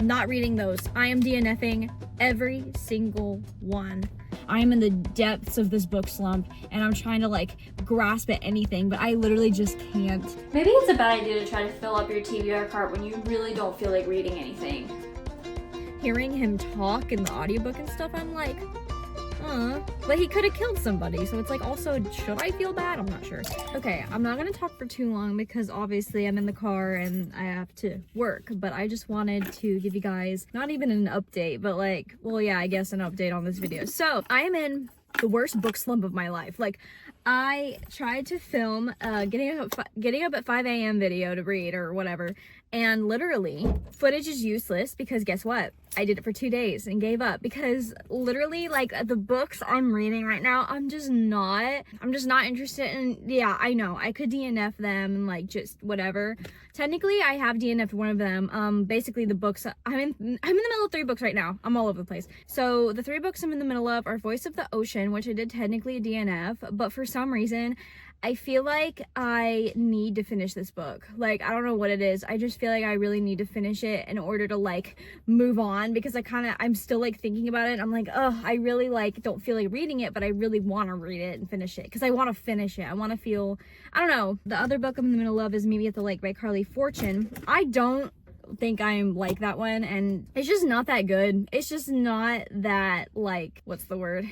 Not reading those. I am DNFing every single one. I am in the depths of this book slump and I'm trying to like grasp at anything, but I literally just can't. Maybe it's a bad idea to try to fill up your TBR cart when you really don't feel like reading anything. Hearing him talk in the audiobook and stuff, I'm like, but he could have killed somebody, so it's like, also, should I feel bad? I'm not sure. Okay, I'm not gonna talk for too long because obviously I'm in the car and I have to work, but I just wanted to give you guys not even an update, but like, well, yeah, I guess an update on this video. So I am in the worst book slump of my life. Like, I tried to film getting up at 5 a.m. video to read or whatever, and literally footage is useless because guess what? I did it for 2 days and gave up because literally, like, the books I'm reading right now, I'm just not interested in. Yeah, I know I could DNF them and like just whatever. Technically I have DNF'd one of them. Basically the books I'm in the middle of 3 books right now. I'm all over the place. So the 3 books I'm in the middle of are Voice of the Ocean, which I did technically DNF, but for some reason I feel like I need to finish this book. Like, I don't know what it is. I just feel like I really need to finish it in order to like move on, because I'm still like thinking about it. I'm like, oh, I really like don't feel like reading it, but I really want to read it and finish it because I want to finish it. I want to feel, I don't know. The other book I'm in the middle of is Maybe at the Lake by Carly Fortune. I don't think I'm like that one, and it's just not that good. It's just not that, like, what's the word?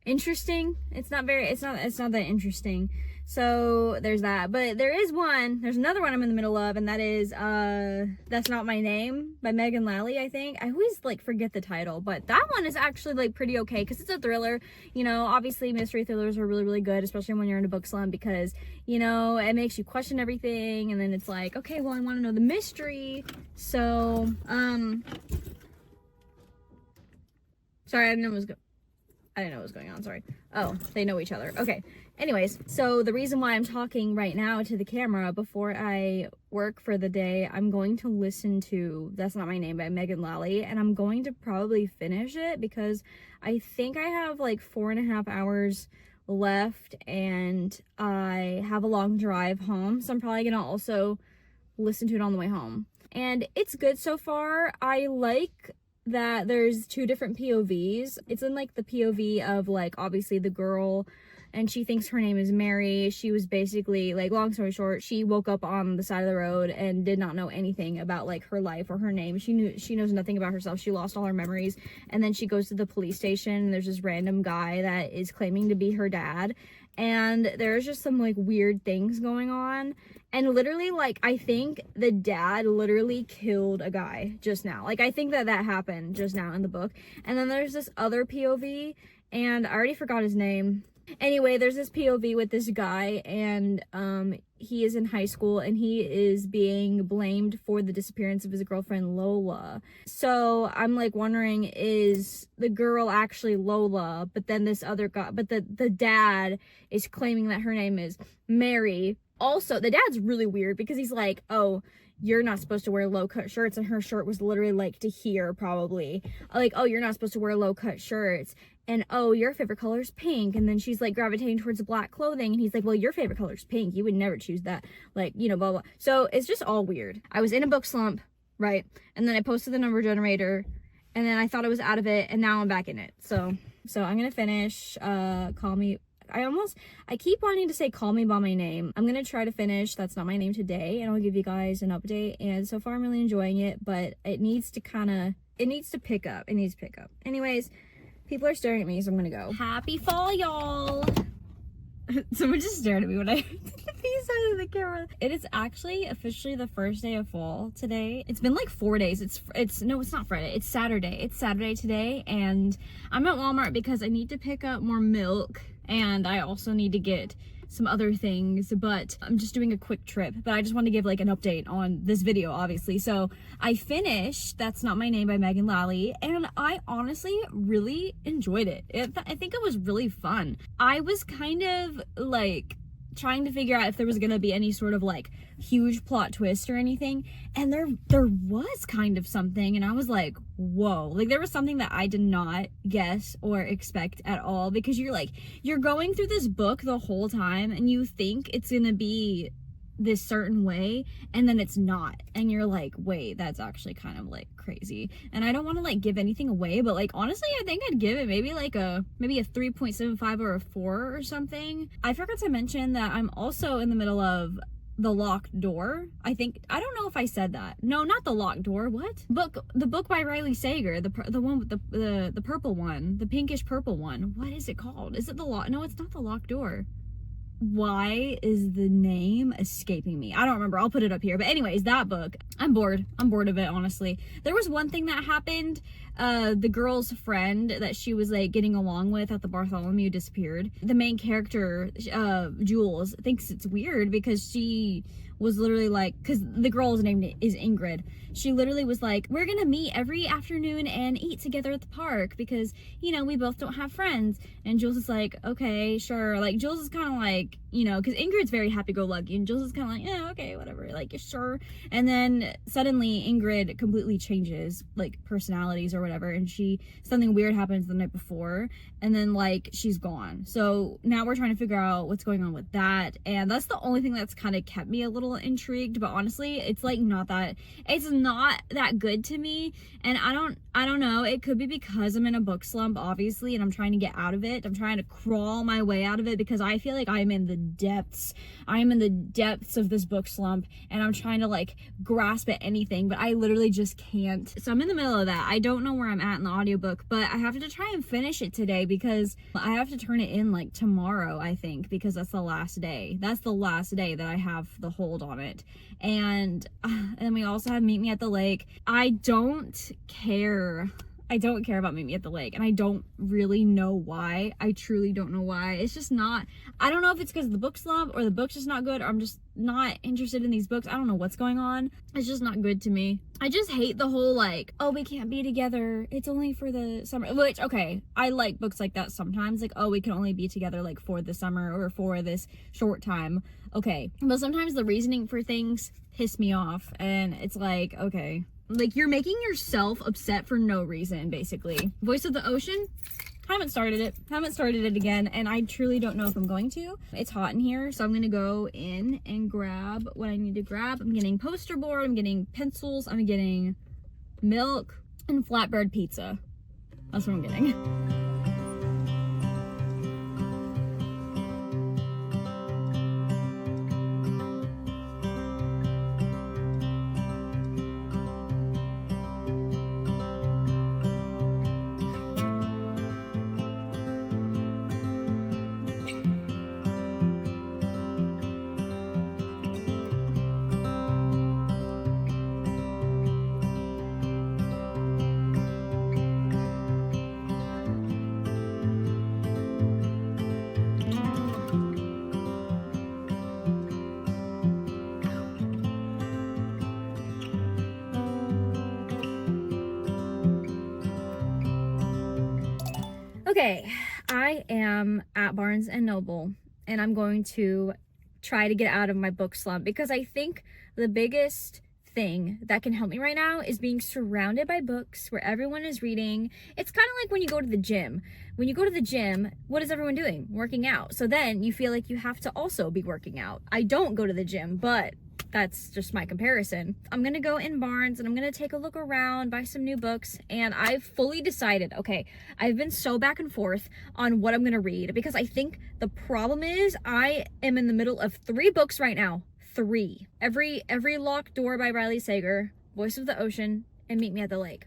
Interesting. It's not that interesting. So there's that. But there's another one I'm in the middle of, and that is That's Not My Name by Megan Lally, I think. I always like forget the title, but that one is actually like pretty okay because it's a thriller. You know, obviously mystery thrillers are really, really good, especially when you're in a book slump, because, you know, it makes you question everything, and then it's like, okay, well, I want to know the mystery. So sorry, I didn't know what was going on, sorry. Oh, they know each other. Okay. Anyways, so the reason why I'm talking right now to the camera before I work for the day, I'm going to listen to That's Not My Name by Megan Lally, and I'm going to probably finish it because I think I have like 4.5 hours left and I have a long drive home, so I'm probably gonna also listen to it on the way home. And it's good so far. I like that there's 2 different POVs. It's in like the POV of like obviously the girl, and she thinks her name is Mary. She was basically, like, long story short, she woke up on the side of the road and did not know anything about like her life or her name. She knows nothing about herself. She lost all her memories, and then she goes to the police station and there's this random guy that is claiming to be her dad, and there's just some like weird things going on. And literally, like, I think the dad literally killed a guy just now. Like, I think that happened just now in the book. And then there's this other POV, and I already forgot his name. Anyway, there's this POV with this guy, and he is in high school, and he is being blamed for the disappearance of his girlfriend Lola. So I'm like wondering, is the girl actually Lola? But then this other guy, but the dad is claiming that her name is Mary. Also, the dad's really weird because he's like, oh, you're not supposed to wear low-cut shirts, and her shirt was literally like to here, probably. Like, oh, you're not supposed to wear low-cut shirts, and oh, your favorite color is pink. And then she's like gravitating towards black clothing, and he's like, well, your favorite color is pink, you would never choose that, like, you know, blah blah. So it's just all weird. I was in a book slump, right? And then I posted the number generator, and then I thought I was out of it, and now I'm back in it. So I'm gonna finish Call Me. I keep wanting to say Call Me By My Name. I'm gonna try to finish That's Not My Name today, and I'll give you guys an update. And so far I'm really enjoying it, but it needs to pick up. Anyways, people are staring at me, so I'm gonna go. Happy fall, y'all. Someone just stared at me when I did the peace out of the camera. It is actually officially the first day of fall today. It's been like 4 days. No, it's not Friday. It's Saturday. It's Saturday today, and I'm at Walmart because I need to pick up more milk, and I also need to get some other things, but I'm just doing a quick trip. But I just want to give like an update on this video, obviously. So I finished That's Not My Name by Megan Lally, and I honestly really enjoyed it. I think it was really fun. I was kind of like trying to figure out if there was gonna be any sort of like huge plot twist or anything, and there was kind of something, and I was like, whoa, like there was something that I did not guess or expect at all, because you're going through this book the whole time and you think it's gonna be this certain way, and then it's not, and you're like, wait, that's actually kind of like crazy. And I don't want to like give anything away, but like honestly I think I'd give it maybe a 3.75 or a 4 or something. I forgot to mention that I'm also in the middle of The Locked Door. I don't know if I said that. No, not The Locked Door. What the book by Riley Sager, the one with the purple one, the pinkish purple one. What is it called? Is it no, it's not The Locked Door. Why is the name escaping me? I don't remember. I'll put it up here. But anyways, that book, I'm bored of it, honestly. There was one thing that happened. The girl's friend that she was like getting along with at the Bartholomew disappeared. The main character, Jules, thinks it's weird because she was literally like, because the girl's name is Ingrid. She literally was like, we're gonna meet every afternoon and eat together at the park because, you know, we both don't have friends. And Jules is like, okay, sure. Like, Jules is kind of like, you know, because Ingrid's very happy-go-lucky, and Jules is kind of like, yeah, okay, whatever, like, sure. And then suddenly Ingrid completely changes, like, personalities or whatever, and something weird happens the night before, and then, like, she's gone. So now we're trying to figure out what's going on with that, and that's the only thing that's kind of kept me a little intrigued. But honestly, it's like not that good to me, and I don't know, it could be because I'm in a book slump, obviously, and I'm trying to get out of it. I'm trying to crawl my way out of it because I feel like I'm in the depths of this book slump, and I'm trying to like grasp at anything, but I literally just can't. So I'm in the middle of that. I don't know where I'm at in the audiobook, but I have to try and finish it today because I have to turn it in like tomorrow, I think, because that's the last day that I have the hold on it. And we also have Meet Me at the Lake. I don't care about Meet Me at the Lake, and I don't really know why. I truly don't know why. It's just not, I don't know if it's because of the book slump or the book's just not good, or I'm just not interested in these books. I don't know what's going on. It's just not good to me. I just hate the whole like, oh, we can't be together, it's only for the summer, which, okay, I like books like that sometimes, like, oh, we can only be together like for the summer or for this short time. Okay, but sometimes the reasoning for things piss me off, and it's like, okay, like, you're making yourself upset for no reason, basically. Voice of the Ocean, haven't started it again, and I truly don't know if I'm going to. It's hot in here, so I'm gonna go in and grab what I need to grab. I'm getting poster board, I'm getting pencils, I'm getting milk, and flatbread pizza. That's what I'm getting. Okay, I am at Barnes and Noble, and I'm going to try to get out of my book slump, because I think the biggest thing that can help me right now is being surrounded by books where everyone is reading. It's kind of like when you go to the gym. When you go to the gym, what is everyone doing? Working out. So then you feel like you have to also be working out. I don't go to the gym, but that's just my comparison. I'm gonna go in Barnes and I'm gonna take a look around, buy some new books, and I've fully decided, okay, I've been so back and forth on what I'm gonna read, because I think the problem is I am in the middle of 3 books right now. 3. Every Locked Door by Riley Sager, Voice of the Ocean, and Meet Me at the Lake.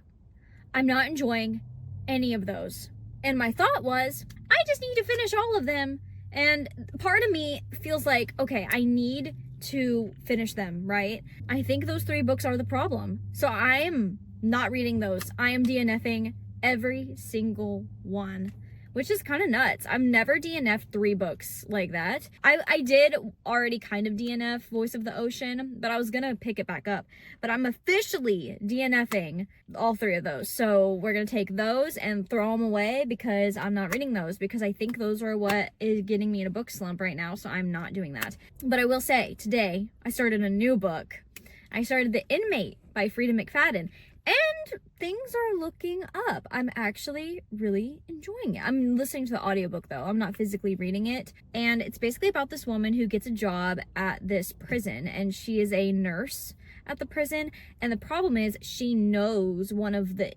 I'm not enjoying any of those. And my thought was, I just need to finish all of them. And part of me feels like, okay, I need to finish them, right? I think those 3 books are the problem. So I am not reading those. I am DNFing every single one, which is kind of nuts. I've never DNF'd 3 books like that. I did already kind of DNF Voice of the Ocean, but I was gonna pick it back up. But I'm officially DNFing all 3 of those. So we're gonna take those and throw them away, because I'm not reading those, because I think those are what is getting me in a book slump right now, so I'm not doing that. But I will say, today, I started a new book. I started The Inmate by Frida McFadden. And things are looking up. I'm actually really enjoying it. I'm listening to the audiobook though. I'm not physically reading it. And it's basically about this woman who gets a job at this prison, and she is a nurse at the prison. And the problem is she knows one of the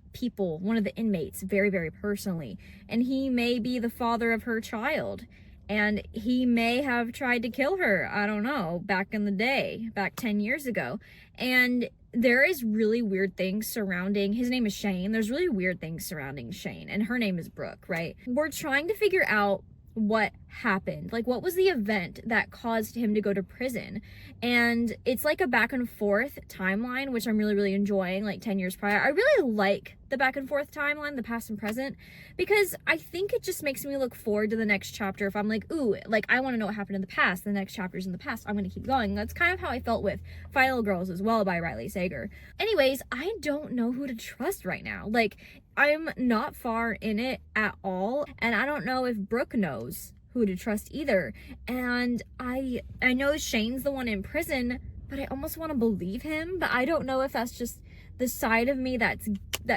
inmates very, very personally. And he may be the father of her child. And he may have tried to kill her, I don't know, back in the day, back 10 years ago. And there is really weird things surrounding, his name is Shane. There's really weird things surrounding Shane, and her name is Brooke, right? We're trying to figure out what happened. Like, what was the event that caused him to go to prison? And it's like a back and forth timeline, which I'm really, really enjoying, like 10 years prior. I really like the back and forth timeline, the past and present, because I think it just makes me look forward to the next chapter. If I'm like, ooh, like I want to know what happened in the past, the next chapter's in the past, I'm going to keep going. That's kind of how I felt with Final Girls as well by Riley Sager. Anyways, I don't know who to trust right now. Like, I'm not far in it at all, and I don't know if Brooke knows who to trust either. And I know Shane's the one in prison, but I almost want to believe him, but I don't know if that's just the side of me that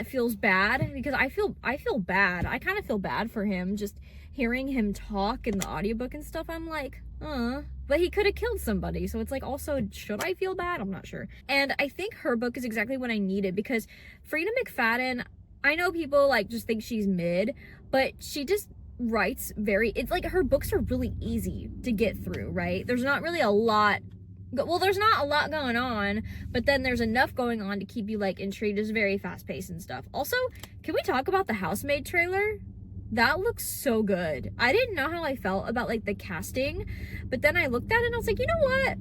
feels bad, because I feel bad. I kind of feel bad for him, just hearing him talk in the audiobook and stuff. I'm like, but he could have killed somebody, so it's like, also, should I feel bad? I'm not sure. And I think her book is exactly what I needed, because Frida McFadden, I know people like just think she's mid, but she just writes it's like her books are really easy to get through, right? There's not really a lot, well, there's not a lot going on, but then there's enough going on to keep you like intrigued. It's very fast paced and stuff. Also, can we talk about the Housemaid trailer? That looks so good. I didn't know how I felt about like the casting, but then I looked at it and I was like, you know what?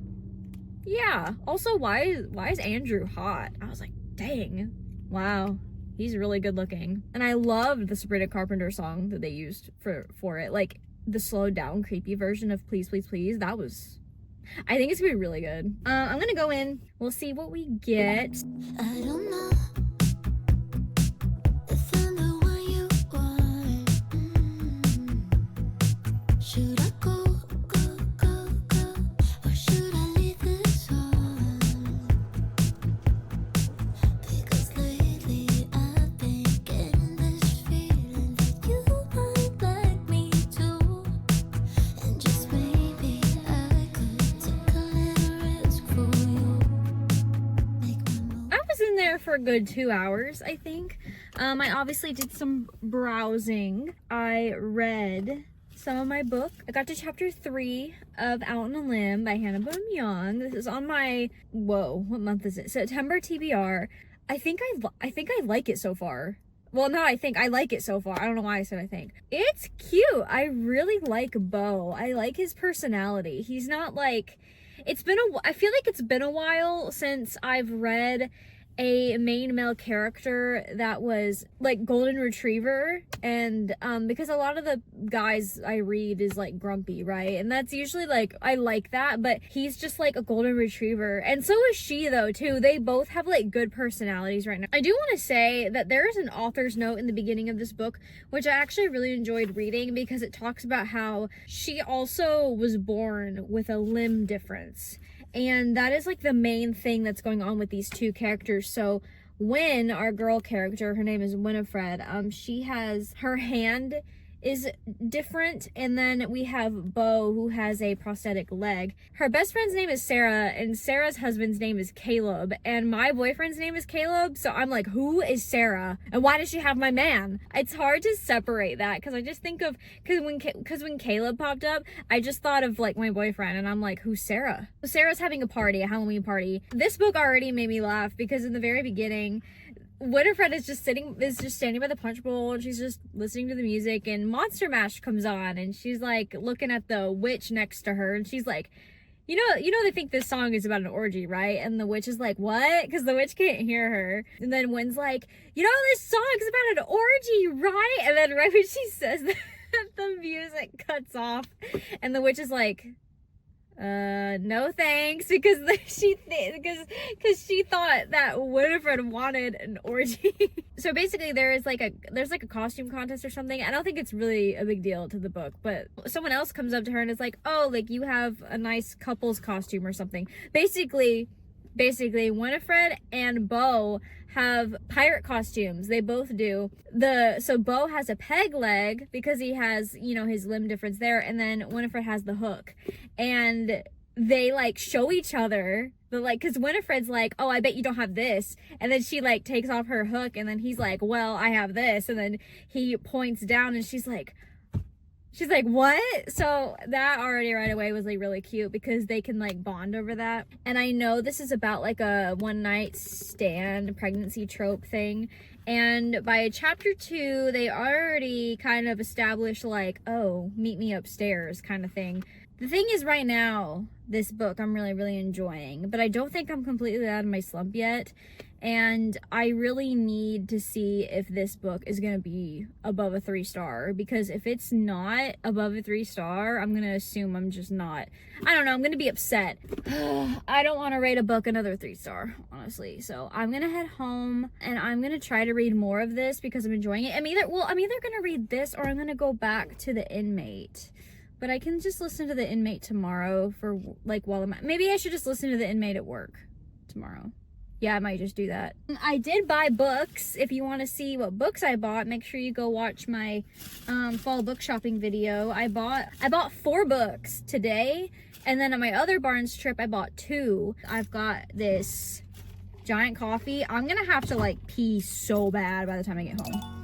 Yeah. Also, why is Andrew hot? I was like, dang. Wow. He's really good looking. And I loved the Sabrina Carpenter song that they used for it. Like the slowed down, creepy version of Please, Please, Please. That was, I think it's gonna be really good. I'm gonna go in. We'll see what we get. I don't know if I'm the one you want. Should I go, or should I leave this on? Because lately I've been getting this feeling that you might like me too. And just maybe I could take a little risk for you. Make my move. I was in there for a good 2 hours, I think. I obviously did some browsing. I read some of my book. I got to chapter 3 of Out on a Limb by Hannah Boone Young. This is on my, whoa, what month is it? September TBR. I think I like it so far. Well, no, I like it so far. I don't know why I said I think. It's cute. I really like Beau. I like his personality. He's not like, I feel like it's been a while since I've read a main male character that was like golden retriever, and because a lot of the guys I read is like grumpy, right? And that's usually like, I like that, but he's just like a golden retriever, and so is she though too. They both have like good personalities right now. I do want to say that there is an author's note in the beginning of this book which I actually really enjoyed reading, because it talks about how she also was born with a limb difference. And that is like the main thing that's going on with these two characters. So Win, our girl character, her name is Winifred, she has, her hand is different, and then we have Beau, who has a prosthetic leg. Her best friend's name is Sarah, and Sarah's husband's name is Caleb, and my boyfriend's name is Caleb, so I'm like, who is Sarah, and why does she have my man? It's hard to separate that, because I just think of, because when Caleb popped up, I just thought of like my boyfriend, and I'm like, who's Sarah? So Sarah's having a party, a Halloween party. This book already made me laugh, because in the very beginning, Winifred is just standing by the punch bowl, and she's just listening to the music, and Monster Mash comes on, and she's like looking at the witch next to her, and she's like, you know they think this song is about an orgy, right? And the witch is like, what? Because the witch can't hear her. And then Win's like, this song's about an orgy, right? And then right when she says that, the music cuts off, and the witch is like, no thanks, because she thought that Winifred wanted an orgy. So basically there's like a costume contest or something. I don't think it's really a big deal to the book, but someone else comes up to her and is like, oh, like you have a nice couple's costume or something. Basically basically Winifred and Beau have pirate costumes. They both do. So Beau has a peg leg because he has, you know, his limb difference there, and then Winifred has the hook. And they like show each other the like, because Winifred's like, oh, I bet you don't have this, and then she like takes off her hook, and then he's like, well, I have this, and then he points down, and she's like, what? So that already right away was like really cute because they can like bond over that. And I know this is about like a one night stand pregnancy trope thing, and by chapter 2 they already kind of established like, oh, meet me upstairs kind of thing. The thing is, right now this book I'm really enjoying, but I don't think I'm completely out of my slump yet, and I really need to see if this book is gonna be above a 3-star, because if it's not above a 3-star, I'm gonna assume I'm just not, I don't know, I'm gonna be upset. I don't want to rate a book another 3-star, honestly. So I'm gonna head home and I'm gonna try to read more of this because I'm enjoying it. I'm either gonna read this or I'm gonna go back to The Inmate. But I can just listen to The Inmate tomorrow for like while maybe I should just listen to The Inmate at work tomorrow. Yeah, I might just do that. I did buy books. If you want to see what books I bought, make sure you go watch my fall book shopping video. I bought 4 books today, and then on my other Barnes trip I bought 2. I've got this giant coffee. I'm gonna have to like pee so bad by the time I get home.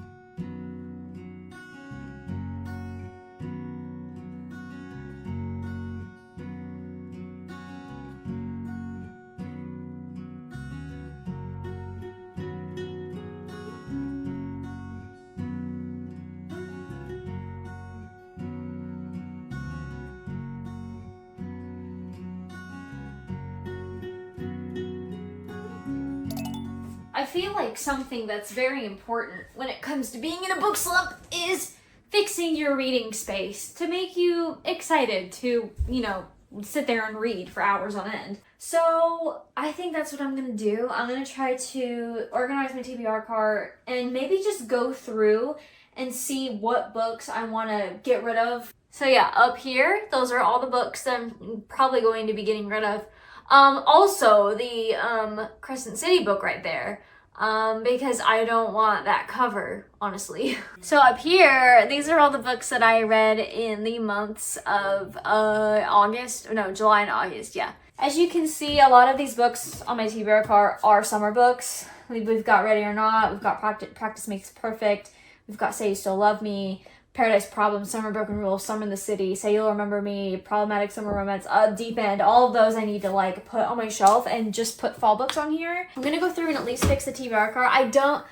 I feel like something that's very important when it comes to being in a book slump is fixing your reading space to make you excited to, you know, sit there and read for hours on end. So I think that's what I'm gonna do. I'm gonna try to organize my TBR cart and maybe just go through and see what books I want to get rid of. So yeah, up here, those are all the books that I'm probably going to be getting rid of. Also the Crescent City book right there, because I don't want that cover, honestly. So up here, these are all the books that I read in the months of July and August, yeah. As you can see, a lot of these books on my TBR cart are summer books. We've got Ready or Not, we've got Practice Makes Perfect, we've got Say You Still Love Me, Paradise Problem, Summer Broken Rules, Summer in the City, Say You'll Remember Me, Problematic Summer Romance, Deep End. All of those I need to like put on my shelf and just put fall books on here. I'm gonna go through and at least fix the TBR cart. Now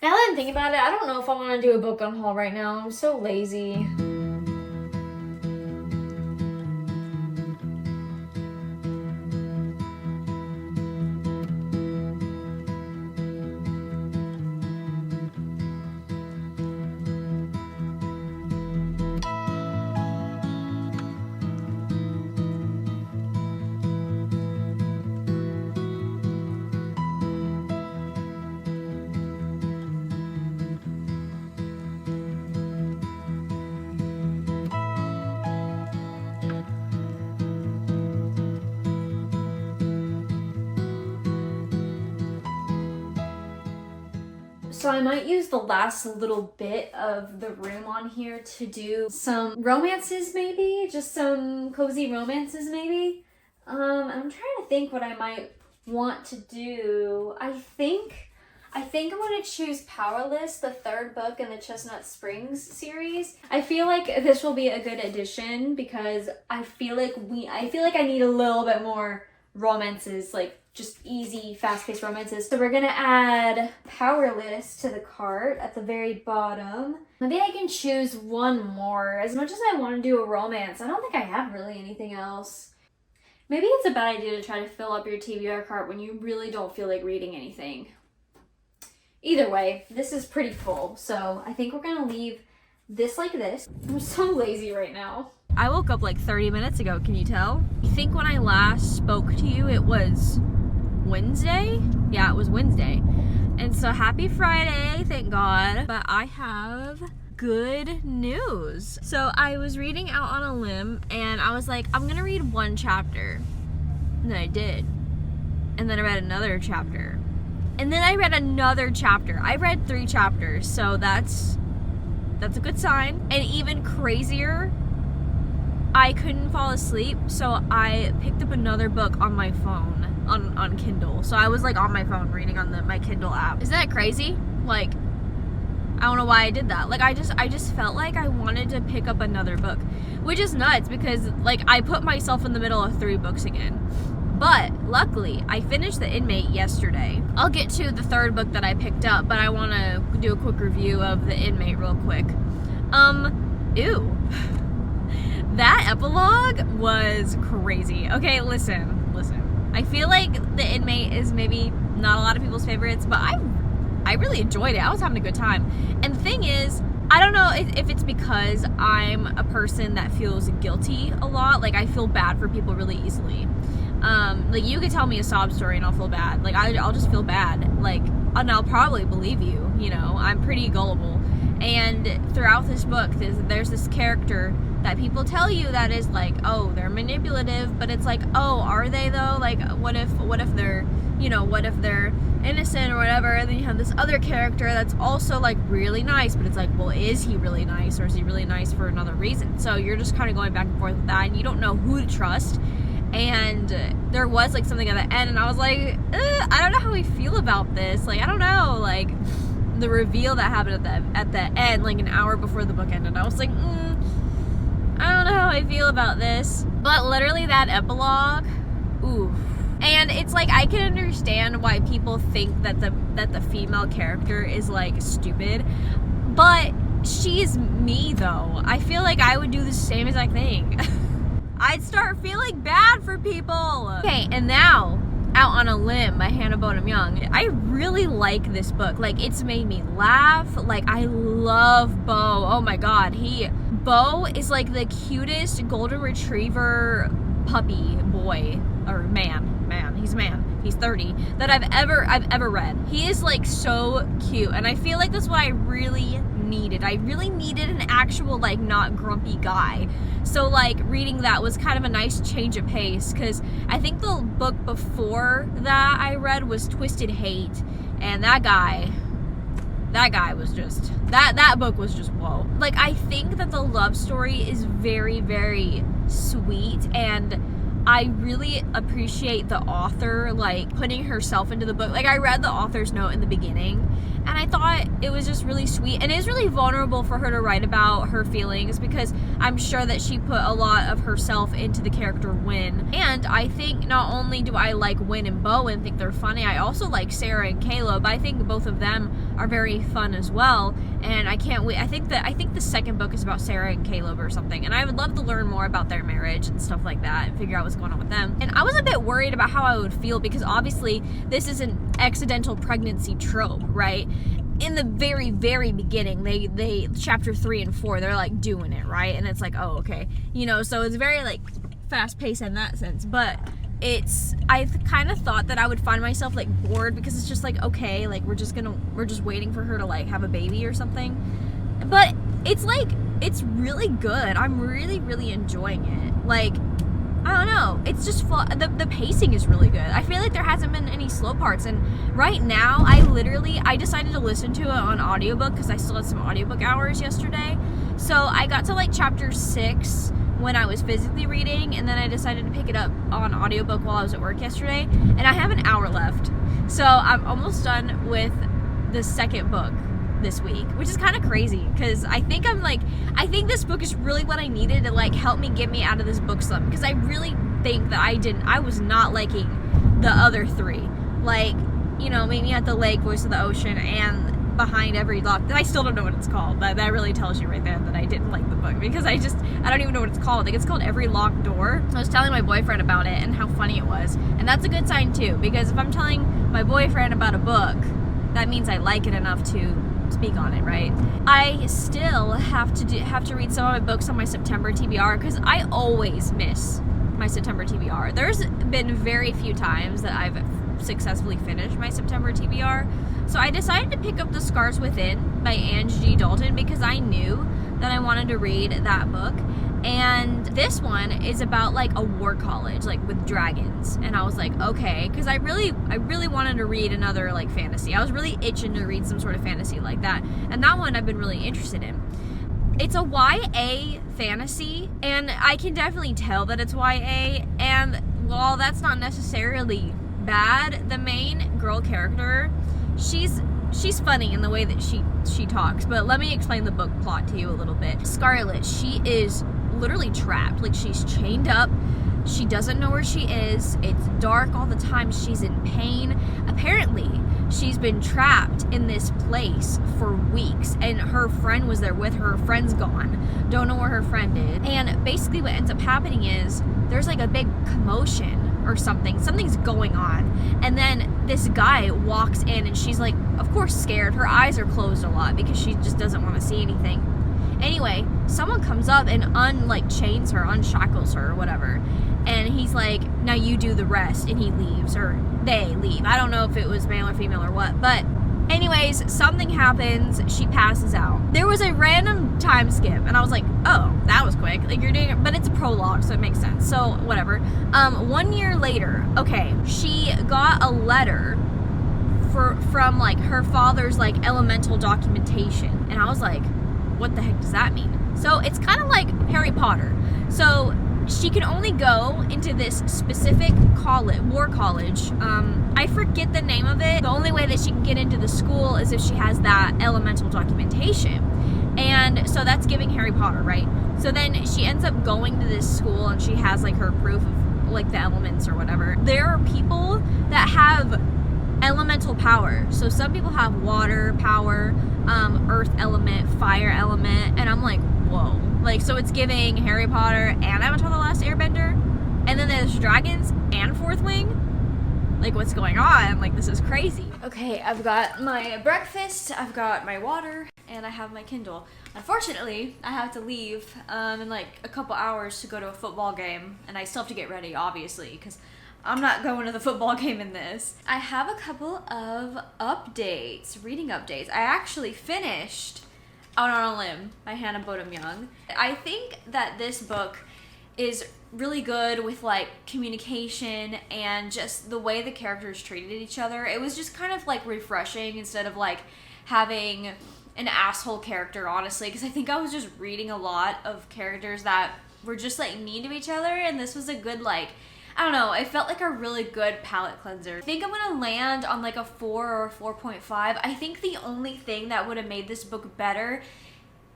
that I'm thinking about it, I don't know if I want to do a book on haul right now. I'm so lazy. So I might use the last little bit of the room on here to do some romances, maybe? Just some cozy romances, maybe? I'm trying to think what I might want to do. I think I'm going to choose Powerless, the 3rd book in the Chestnut Springs series. I feel like this will be a good addition because I feel like I need a little bit more romances, like just easy, fast-paced romances. So we're gonna add Powerless to the cart at the very bottom. Maybe I can choose one more. As much as I want to do a romance, I don't think I have really anything else. Maybe it's a bad idea to try to fill up your TBR cart when you really don't feel like reading anything. Either way, this is pretty full, so I think we're gonna leave this like this. I'm so lazy right now. I woke up like 30 minutes ago, can you tell? I think when I last spoke to you, it was Wednesday? Yeah, it was Wednesday. And so happy Friday, thank God. But I have good news. So I was reading Out on a Limb and I was like, I'm gonna read 1 chapter. And then I did. And then I read another chapter. And then I read another chapter. I read 3 chapters, so that's a good sign. And even crazier, I couldn't fall asleep, so I picked up another book on my phone, on Kindle. So I was like on my phone reading on my Kindle app. Isn't that crazy? Like, I don't know why I did that. Like, I just felt like I wanted to pick up another book, which is nuts because, like, I put myself in the middle of 3 books again. But luckily, I finished The Inmate yesterday. I'll get to the 3rd book that I picked up, but I want to do a quick review of The Inmate real quick. Ew. That epilogue was crazy. Okay, listen. I feel like The Inmate is maybe not a lot of people's favorites, but I really enjoyed it. I was having a good time. And the thing is, I don't know if it's because I'm a person that feels guilty a lot. Like, I feel bad for people really easily. Like, you could tell me a sob story and I'll feel bad. Like, I'll just feel bad. Like, and I'll probably believe you, you know. I'm pretty gullible. And throughout this book, there's this character that people tell you that is like, oh, they're manipulative, but it's like, oh, are they though? Like, what if they're, you know, what if they're innocent or whatever? And then you have this other character that's also like really nice, but it's like, well, is he really nice or is he really nice for another reason? So you're just kind of going back and forth with that, and you don't know who to trust. And there was like something at the end, and I was like, I don't know how I feel about this. Like, I don't know, like the reveal that happened at the end, like an hour before the book ended. I was like, I don't know how I feel about this. But literally that epilogue, oof. And it's like, I can understand why people think that the female character is like stupid, but she's me though. I feel like I would do the same exact thing. I'd start feeling bad for people. Okay, and now, Out on a Limb by Hannah Bonham Young. I really like this book. Like, it's made me laugh. Like, I love Bo. Oh my god, Bo is like the cutest golden retriever puppy boy, or man, he's a man, he's 30, that I've ever read. He is like so cute, and I feel like that's what I really needed. I really needed an actual like not grumpy guy. So like reading that was kind of a nice change of pace, because I think the book before that I read was Twisted Hate, and that guy was just, that book was just whoa. Like, I think that the love story is very, very sweet, and I really appreciate the author, like, putting herself into the book. Like, I read the author's note in the beginning, and I thought it was just really sweet. And it is really vulnerable for her to write about her feelings, because I'm sure that she put a lot of herself into the character Wynn. And I think not only do I like Wynn and Bo and think they're funny, I also like Sarah and Caleb. I think both of them are very fun as well. And I can't wait. I think the second book is about Sarah and Caleb or something. And I would love to learn more about their marriage and stuff like that and figure out what's going on with them. And I was a bit worried about how I would feel, because obviously this is an accidental pregnancy trope, right? In the very, very beginning, they chapter 3 and 4, they're like doing it, right? And it's like, oh, okay, you know, so it's very like fast paced in that sense. But I kind of thought that I would find myself like bored, because it's just like, okay, like we're just waiting for her to like have a baby or something. But it's like, it's really good. I'm really, really enjoying it. Like, I don't know, it's just fun. The pacing is really good. I feel like there hasn't been any slow parts, and right now I decided to listen to it on audiobook, because I still had some audiobook hours yesterday. So I got to like chapter 6 when I was physically reading, and then I decided to pick it up on audiobook while I was at work yesterday, and I have an hour left. So I'm almost done with the second book this week, which is kind of crazy, because I think this book is really what I needed to like help me get me out of this book slump, because I really think that I was not liking the other 3, like, you know, Meet Me at the Lake, Voice of the Ocean, and Behind Every Locked. I still don't know what it's called. That really tells you right there that I didn't like the book, because I don't even know what it's called. Like, it's called Every Locked Door. I was telling my boyfriend about it and how funny it was, and that's a good sign too, because if I'm telling my boyfriend about a book, that means I like it enough to speak on it, right? I still have to read some of my books on my September TBR, because I always miss my September TBR. There's been very few times that I've successfully finished my September TBR. So I decided to pick up The Scars Within by Angie G. Dalton, because I knew that I wanted to read that book. And this one is about like a war college, like with dragons. And I was like, okay, because I really wanted to read another like fantasy. I was really itching to read some sort of fantasy like that. And that one I've been really interested in. It's a YA fantasy, and I can definitely tell that it's YA. And while that's not necessarily bad, the main girl character, she's funny in the way that she talks. But let me explain the book plot to you a little bit. Scarlet, she is literally trapped. Like, she's chained up. She doesn't know where she is. It's dark all the time. She's in pain. Apparently, she's been trapped in this place for weeks, and her friend was there with her. Her friend's gone. Don't know where her friend is. And basically what ends up happening is there's like a big commotion or something. Something's going on. And then this guy walks in, and she's like, of course, scared. Her eyes are closed a lot because she just doesn't want to see anything. Anyway, someone comes up and chains her, unshackles her or whatever. And he's like, now you do the rest. And he leaves, or they leave. I don't know if it was male or female or what. But anyways, something happens. She passes out. There was a random time skip. And I was like, oh, that was quick. Like, you're doing it. But it's a prologue, so it makes sense. So whatever. 1 year later, okay, she got a letter from like her father's like elemental documentation. And I was like, what the heck does that mean? So it's kind of like Harry Potter. So she can only go into this specific college, war college. I forget the name of it. The only way that she can get into the school is if she has that elemental documentation. And so that's giving Harry Potter, right? So then she ends up going to this school, and she has like her proof of like the elements or whatever. There are people that have elemental power. So some people have water power, earth element, fire element, and I'm like, whoa. Like, so it's giving Harry Potter and Avatar The Last Airbender, and then there's dragons and Fourth Wing. Like, what's going on? Like, this is crazy. Okay, I've got my breakfast, I've got my water, and I have my Kindle. Unfortunately, I have to leave in like a couple hours to go to a football game, and I still have to get ready, obviously, because I'm not going to the football game in this. I have a couple of updates, reading updates. I actually finished Out on a Limb by Hannah Bodum Young. I think that this book is really good with like communication and just the way the characters treated each other. It was just kind of like refreshing instead of like having an asshole character, honestly, because I think I was just reading a lot of characters that were just like mean to each other, and this was a good like, I don't know, it felt like a really good palate cleanser. I think I'm gonna land on like a 4 or a 4.5. I think the only thing that would have made this book better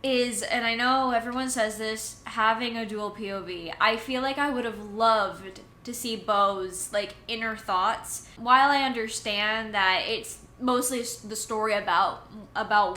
is, and I know everyone says this, having a dual POV. I feel like I would have loved to see Beau's like inner thoughts. While I understand that it's mostly the story about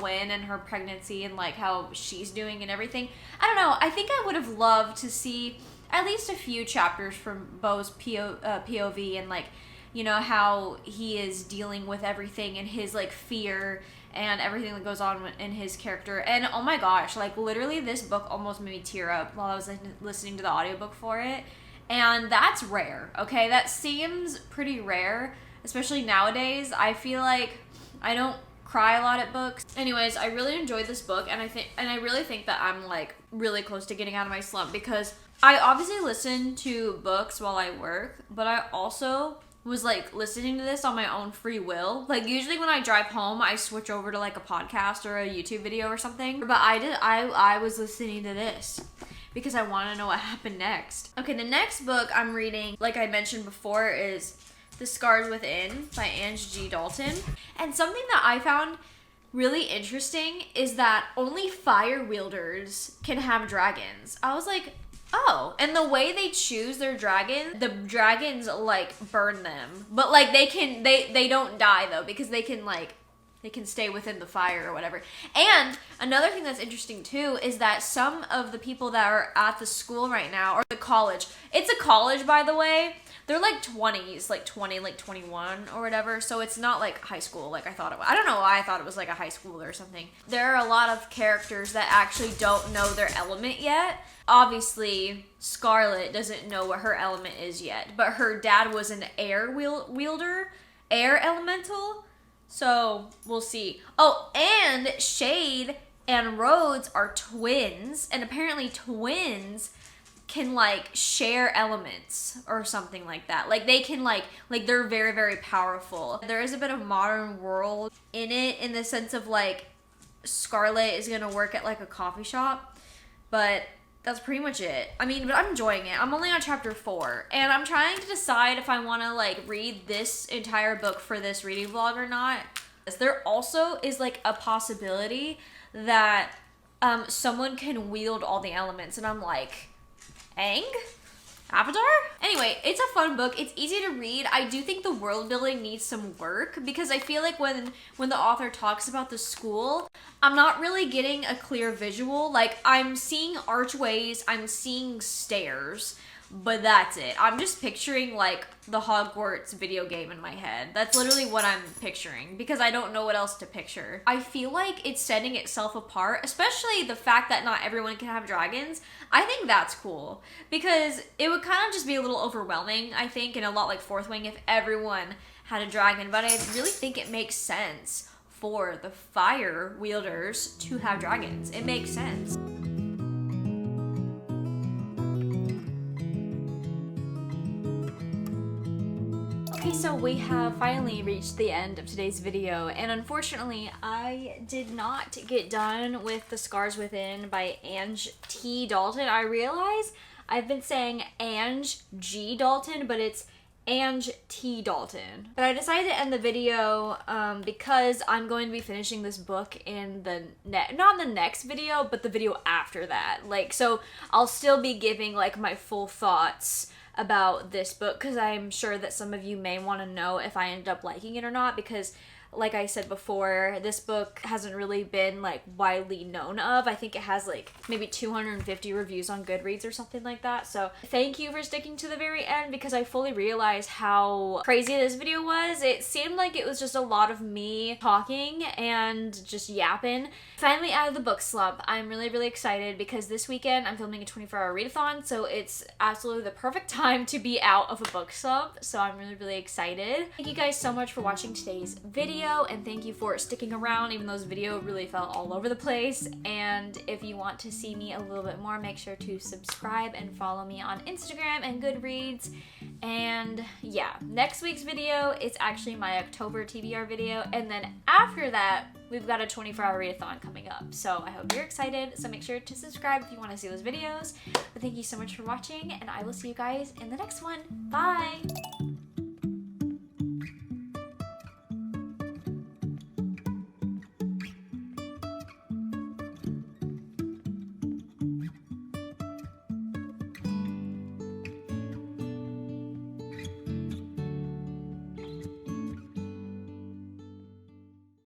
Wynn and her pregnancy and like how she's doing and everything, I don't know, I think I would have loved to see at least a few chapters from Beau's POV and like, you know, how he is dealing with everything and his like fear and everything that goes on in his character. And oh my gosh, like literally this book almost made me tear up while I was listening to the audiobook for it. And that's rare, okay? That seems pretty rare, especially nowadays. I feel like I don't cry a lot at books. Anyways, I really enjoyed this book, and I really think that I'm like really close to getting out of my slump, because I obviously listen to books while I work, but I also was like listening to this on my own free will. Like usually when I drive home, I switch over to like a podcast or a YouTube video or something. But I was listening to this because I want to know what happened next. Okay, the next book I'm reading, like I mentioned before, is The Scars Within by Ange G. Dalton. And something that I found really interesting is that only fire wielders can have dragons. I was like, oh, and the way they choose their dragon, the dragons like burn them, but like they don't die though, because they can stay within the fire or whatever. And another thing that's interesting too is that some of the people that are at the school right now, or the college, it's a college by the way, they're like 20s, like 20, like 21 or whatever. So it's not like high school like I thought it was. I don't know why I thought it was like a high school or something. There are a lot of characters that actually don't know their element yet. Obviously, Scarlet doesn't know what her element is yet, but her dad was an air wielder, air elemental. So we'll see. Oh, and Shade and Rhodes are twins, and apparently twins can like share elements or something like that. Like they can like they're very, very powerful. There is a bit of modern world in it, in the sense of like Scarlet is gonna work at like a coffee shop, but that's pretty much it. I mean, but I'm enjoying it. I'm only on chapter 4, and I'm trying to decide if I want to like read this entire book for this reading vlog or not. There also is like a possibility that someone can wield all the elements, and I'm like, Aang? Avatar? Anyway, it's a fun book. It's easy to read. I do think the world building needs some work, because I feel like when the author talks about the school, I'm not really getting a clear visual. Like, I'm seeing archways, I'm seeing stairs, but that's it. I'm just picturing like the Hogwarts video game in my head. That's literally what I'm picturing, because I don't know what else to picture. I feel like it's setting itself apart, especially the fact that not everyone can have dragons. I think that's cool, because it would kind of just be a little overwhelming, I think, and a lot like Fourth Wing if everyone had a dragon, but I really think it makes sense for the fire wielders to have dragons. It makes sense. Okay, so we have finally reached the end of today's video, and unfortunately I did not get done with The Scars Within by Ange T. Dalton. I realize I've been saying Ange G. Dalton, but it's Ange T. Dalton. But I decided to end the video because I'm going to be finishing this book in the not the next video, but the video after that. Like, so I'll still be giving like my full thoughts about this book, because I'm sure that some of you may want to know if I end up liking it or not, because like I said before, this book hasn't really been like widely known of. I think it has like maybe 250 reviews on Goodreads or something like that. So thank you for sticking to the very end, because I fully realized how crazy this video was. It seemed like it was just a lot of me talking and just yapping. Finally out of the book slump. I'm really, really excited, because this weekend I'm filming a 24-hour readathon, so it's absolutely the perfect time to be out of a book slump. So I'm really, really excited. Thank you guys so much for watching today's video, and thank you for sticking around even though this video really felt all over the place. And if you want to see me a little bit more, make sure to subscribe and follow me on Instagram and Goodreads. And yeah, next week's video is actually my October TBR video, and then after that we've got a 24-hour readathon coming up. So I hope you're excited, so make sure to subscribe if you want to see those videos. But thank you so much for watching, and I will see you guys in the next one. Bye!